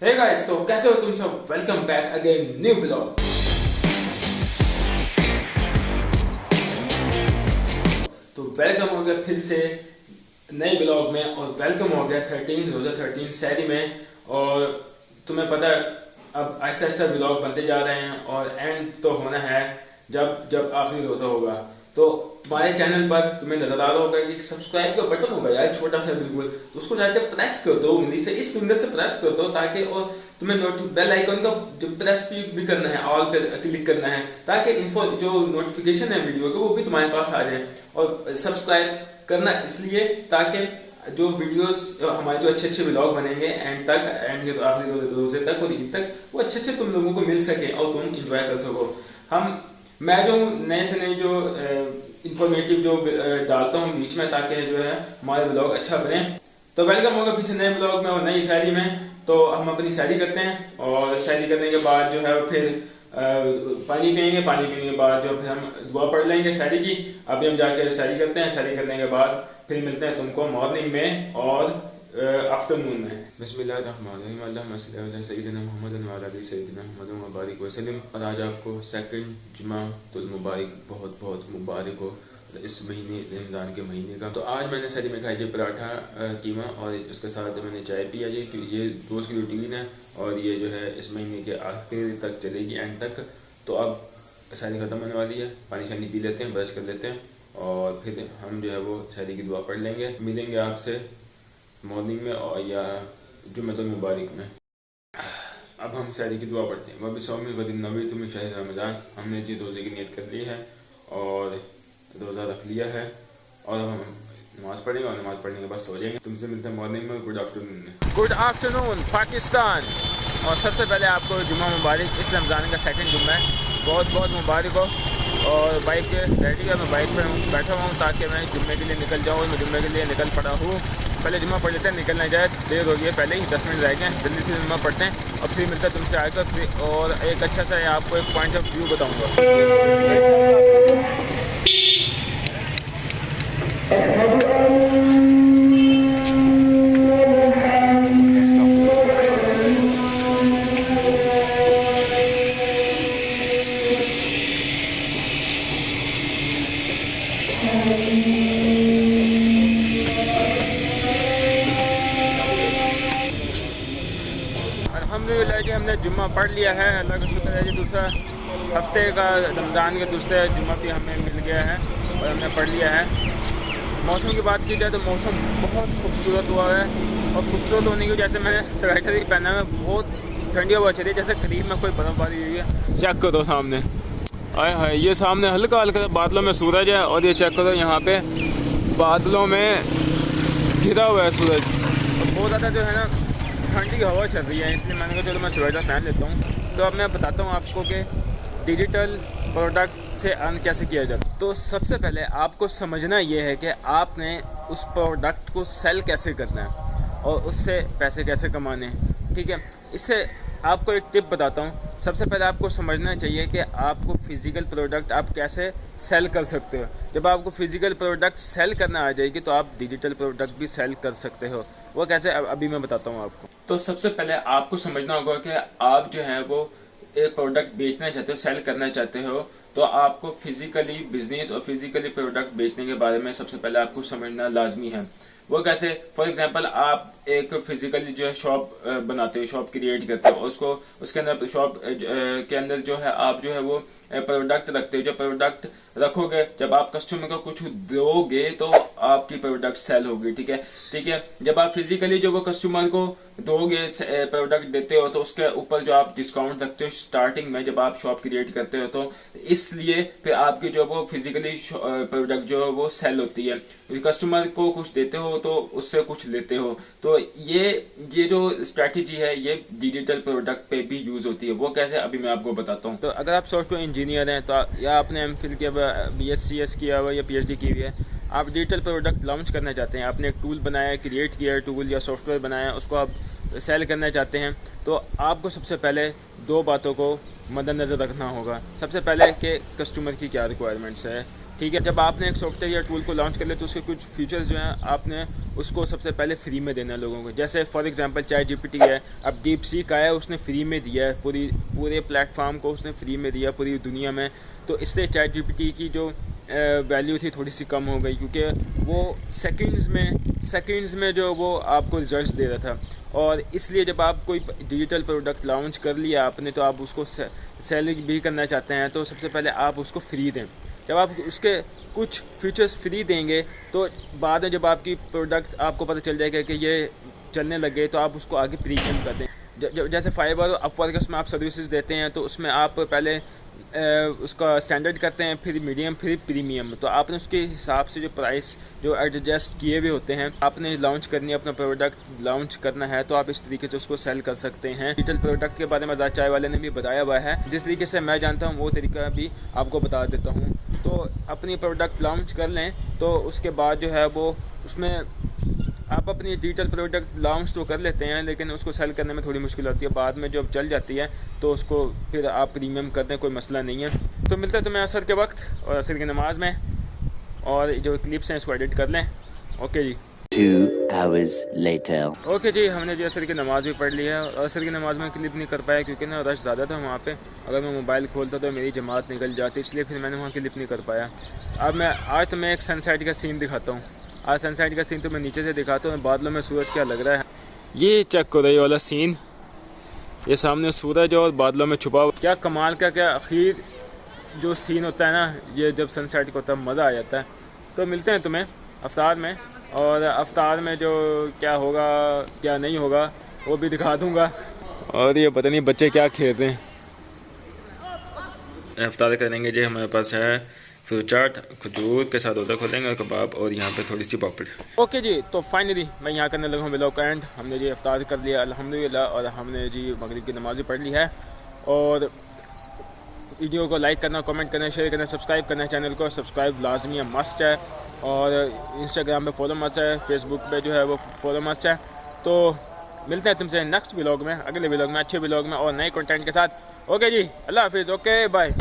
Hey guys, तो कैसे हो तुम सब। Welcome back again new blog. तो वेलकम हो गया फिर से नए ब्लॉग में, और वेलकम हो गया 13 सैरी में। और तुम्हें पता है अब आहिस्ता आहिस्ता ब्लॉग बनते जा रहे हैं और एंड तो होना है जब जब आखिरी रोजा होगा। तो तुम्हारे चैनल पर तुम्हें नजर आ रहा होगा कि सब्सक्राइब का बटन होगा यार, छोटा सा बिल्कुल, तो उसको जाकर प्रेस कर दो, उंगली से इस फिंगर से प्रेस कर दो, ताकि और तुम्हें बेल आइकन का जो प्रेस भी करना है, ऑल पे क्लिक करना है, ताकि इन्फो जो नोटिफिकेशन है वीडियो के वो भी तुम्हारे पास आ जाए। और सब्सक्राइब करना इसलिए ताकि जो वीडियोस हमारे जो अच्छे अच्छे व्लॉग बनेंगे एंड तक, एंड के आखिरी रोजे तक और ईद तक, वो अच्छे अच्छे तुम लोगों को मिल सके और तुम इंजॉय कर सको। मैं जो नए से नए जो इंफॉर्मेटिव जो डालता हूँ बीच में, ताकि जो है हमारे ब्लॉग अच्छा बने। तो वेलकम होगा फिर से नए ब्लॉग में और नई शायरी में। तो हम अपनी शायरी करते हैं और शायरी करने के बाद जो है फिर पानी पियेंगे, पानी पीने के बाद जो फिर हम दुआ पढ़ लेंगे शायरी की। अभी हम जाकर शायरी करते हैं, शायरी करने के बाद फिर मिलते हैं तुमको मॉर्निंग में और आफ्टरनून में। और आज आपको सेकंड जुमा तुल मुबारक, बहुत बहुत मुबारक हो इस महीने रमज़ान के महीने का। तो आज मैंने सरी में खाई थी पराठा कीमा, और उसके साथ मैंने चाय पिया जी। ये रोज़ की रूटीन है और ये जो है इस महीने के आखिर तक चलेगी, एंड तक। तो अब शायरी ख़त्म होने वाली है, पानी शानी पी लेते हैं, ब्रश कर लेते हैं और फिर हम जो है वो शायरी की दुआ पढ़ लेंगे। मिलेंगे आपसे मॉर्निंग में और या जुम्मतुल मुबारक में। अब हम शायरी की दुआ पढ़ते हैं। वह भी सौमी वदिन नबी तुम्हें शहर रमज़ान, हमने जी रोज़े की नियत कर ली है और रोज़ा रख लिया है, और हम नमाज़ पढ़ेंगे और नमाज़ पढ़ने के बाद सो जाएंगे। तुमसे मिलते हैं मॉर्निंग में। गुड आफ्टरनून में। Good afternoon Pakistan. और सबसे पहले आपको जुम्मा मुबारक। इस रमज़ान का सेकंड जुम्मा है, बहुत बहुत मुबारक हो। और बाइक रेडी है, मैं बाइक पर बैठा हुआ हूँ ताकि मैं जुम्मे के लिए निकल जाऊँ। मैं जुम्मे के लिए निकल पड़ा हूँ। पहले जुम्मा पढ़ लेते हैं, निकल ना जाए, देर हो गई है, पहले ही 10 मिनट रह गए। जल्दी से जुम्मा पढ़ते हैं और फिर मिलता है तुमसे आकर, और एक अच्छा सा आपको एक पॉइंट ऑफ व्यू बताऊँगा। अल्हम्दुलिल्लाह जी, हमने जुम्मा पढ़ लिया है, अल्लाह का शुक्र है जी। दूसरा हफ्ते का रमज़ान के दूसरे जुम्मा भी हमें मिल गया है और हमने पढ़ लिया है। मौसम की बात की जाए तो मौसम बहुत खूबसूरत हुआ है, और खूबसूरत होने की वजह से मैंने स्वेटर भी पहना है। बहुत ठंडी हवा चल रही है, जैसे करीब में कोई बर्फ़बारी हुई है। चेक करो सामने, आए हाय, ये सामने हल्का हल्का बादलों में सूरज है, और ये चेक करो यहाँ पे बादलों में घिरा हुआ है सूरज। और बहुत ज़्यादा जो है ना ठंडी हवा चल रही है, इसलिए मैंने कहा चलो मैं स्वेटर पहन लेता हूँ। तो अब मैं बताता हूँ आपको कि डिजिटल प्रोडक्ट से अर्न कैसे किया जाता है। तो सबसे पहले आपको समझना ये है कि आपने उस प्रोडक्ट को सेल कैसे करना है और उससे पैसे कैसे कमाने हैं, ठीक है। इससे आपको एक टिप बताता हूँ। सबसे पहले आपको समझना चाहिए कि आपको फिज़िकल प्रोडक्ट आप कैसे सेल कर सकते हो। जब आपको फिज़िकल प्रोडक्ट सेल करना आ जाएगी तो आप डिजिटल प्रोडक्ट भी सेल कर सकते हो। वो कैसे, अभी मैं बताता हूँ आपको। तो सबसे पहले आपको समझना होगा कि आप जो है वो एक प्रोडक्ट बेचना चाहते हो, सेल करना चाहते हो, तो आपको फिजिकली बिजनेस और फिजिकली प्रोडक्ट बेचने के बारे में सबसे पहले आपको समझना लाजमी है। वो कैसे, फॉर एग्जांपल आप एक फिजिकली जो है शॉप बनाते हो, शॉप क्रिएट करते हो, उसको उसके अंदर शॉप के अंदर जो है आप जो है वो प्रोडक्ट रखते हो। जो प्रोडक्ट रखोगे, जब आप कस्टमर को कुछ दोगे तो आपकी प्रोडक्ट सेल होगी, ठीक है, ठीक है। जब आप फिजिकली जो वो कस्टमर को दोगे, प्रोडक्ट देते हो, तो उसके ऊपर जो आप डिस्काउंट रखते हो स्टार्टिंग में जब आप शॉप क्रिएट करते हो, तो इसलिए फिर आपकी जो वो फिजिकली प्रोडक्ट जो है वो सेल होती है। कस्टमर को कुछ देते हो तो उससे कुछ लेते हो। तो ये जो स्ट्रेटेजी है ये डिजिटल प्रोडक्ट पे भी यूज होती है। वो कैसे, अभी मैं आपको बताता हूँ। तो अगर आप सॉफ्टवेयर इंजीनियर हैं तो या आपने एमफिल किया हुआ, BSc किया हुआ या PhD की हुई है, आप डिजिटल प्रोडक्ट लॉन्च करना चाहते हैं, आपने एक टूल बनाया, क्रिएट किया है टूल या सॉफ्टवेयर बनाया, उसको आप सेल करना चाहते हैं, तो आपको सबसे पहले दो बातों को मद्देनज़र रखना होगा। सबसे पहले कि कस्टमर की क्या रिक्वायरमेंट्स है, ठीक है। जब आपने एक सॉफ्टवेयर या टूल को लॉन्च कर लिया तो उसके कुछ फीचर्स जो हैं आपने उसको सबसे पहले फ्री में देना है लोगों को। जैसे फॉर एग्जांपल ChatGPT है, अब DeepSeek आया, उसने फ्री में दिया है, पूरे प्लेटफॉर्म को उसने फ्री में दिया पूरी दुनिया में। तो इससे ChatGPT की जो वैल्यू थी थोड़ी सी कम हो गई, क्योंकि वो सेकंड्स में जो वो आपको रिजल्ट्स दे रहा था। और इसलिए जब आप कोई डिजिटल प्रोडक्ट लॉन्च कर लिया आपने, तो आप उसको सेल भी करना चाहते हैं, तो सबसे पहले आप उसको फ्री दें। जब आप उसके कुछ फीचर्स फ्री देंगे तो बाद में जब आपकी प्रोडक्ट आपको पता चल जाएगा कि ये चलने लगे, तो आप उसको आगे प्रीमियम कर दें। जैसे फाइवर और अपवर्क उसमें आप सर्विसेज देते हैं, तो उसमें आप पहले उसका स्टैंडर्ड करते हैं, फिर मीडियम, फिर प्रीमियम। तो आपने उसके हिसाब से जो प्राइस जो एडजस्ट किए हुए होते हैं, आपने लॉन्च करनी है, अपना प्रोडक्ट लॉन्च करना है, तो आप इस तरीके से उसको सेल कर सकते हैं। डिजिटल प्रोडक्ट के बारे में आज़ाद चाय वाले ने भी बताया हुआ है, जिस तरीके से मैं जानता हूँ वो तरीका भी आपको बता देता हूँ। तो अपनी प्रोडक्ट लॉन्च कर लें, तो उसके बाद जो है वो उसमें आप अपनी डिजिटल प्रोडक्ट लॉन्च तो कर लेते हैं, लेकिन उसको सेल करने में थोड़ी मुश्किल होती है। बाद में जब चल जाती है तो उसको फिर आप प्रीमियम कर दें, कोई मसला नहीं है। तो मिलता है तुम्हें असर के वक्त और असर की नमाज़ में, और जो क्लिप्स हैं इसको एडिट कर लें। ओके जी। 2 hours later. ओके जी, हमने जो असर की नमाज़ भी पढ़ ली है, और असर की नमाज़ में क्लिप नहीं कर पाया क्योंकि ना रश ज़्यादा था वहाँ पे। अगर मैं मोबाइल खोलता तो मेरी जमात निकल जाती, इसलिए फिर मैंने वहाँ क्लिप नहीं कर पाया। अब आज तो मैं एक सनसेट का सीन दिखाता हूँ। आज सनसेट का सीन तो मैं नीचे से दिखाता हूँ, बादलों में सूरज क्या लग रहा है। ये चेक करो ये वाला सीन, ये सामने सूरज और बादलों में छुपा हुआ, क्या कमाल का, क्या आखिर जो सीन होता है ना, ये जब सनसेट को होता है मज़ा आ जाता है। तो मिलते हैं तुम्हें अफ्तार में, और अफ्तार में जो क्या होगा क्या नहीं होगा वो भी दिखा दूँगा। और ये पता नहीं बच्चे क्या खेल रहे हैं। अफ्तार करेंगे जी, हमारे पास है फ्रूट चाट, खजूर के साथ उधर खोलेंगे कबाब, और यहाँ पे थोड़ी सी पापड़। ओके जी, तो फाइनली मैं यहाँ करने लगा हूँ व्लॉग का एंड। हमने जी अफ्तार कर लिया अल्हम्दुलिल्लाह, और हमने जी मगरिब की नमाज़ भी पढ़ ली है। और वीडियो को लाइक करना, कमेंट करना, शेयर करना, सब्सक्राइब करना, चैनल को सब्सक्राइब लाजमी है, मस्ट है। और इंस्टाग्राम पे फॉलो मस्ट है, फेसबुक पे जो है वो फॉलो मस्ट है। तो मिलते हैं तुमसे नेक्स्ट व्लॉग में, अगले व्लॉग में, अच्छे व्लॉग में और नए कंटेंट के साथ। ओके जी, अल्लाह हाफिज़, ओके बाय।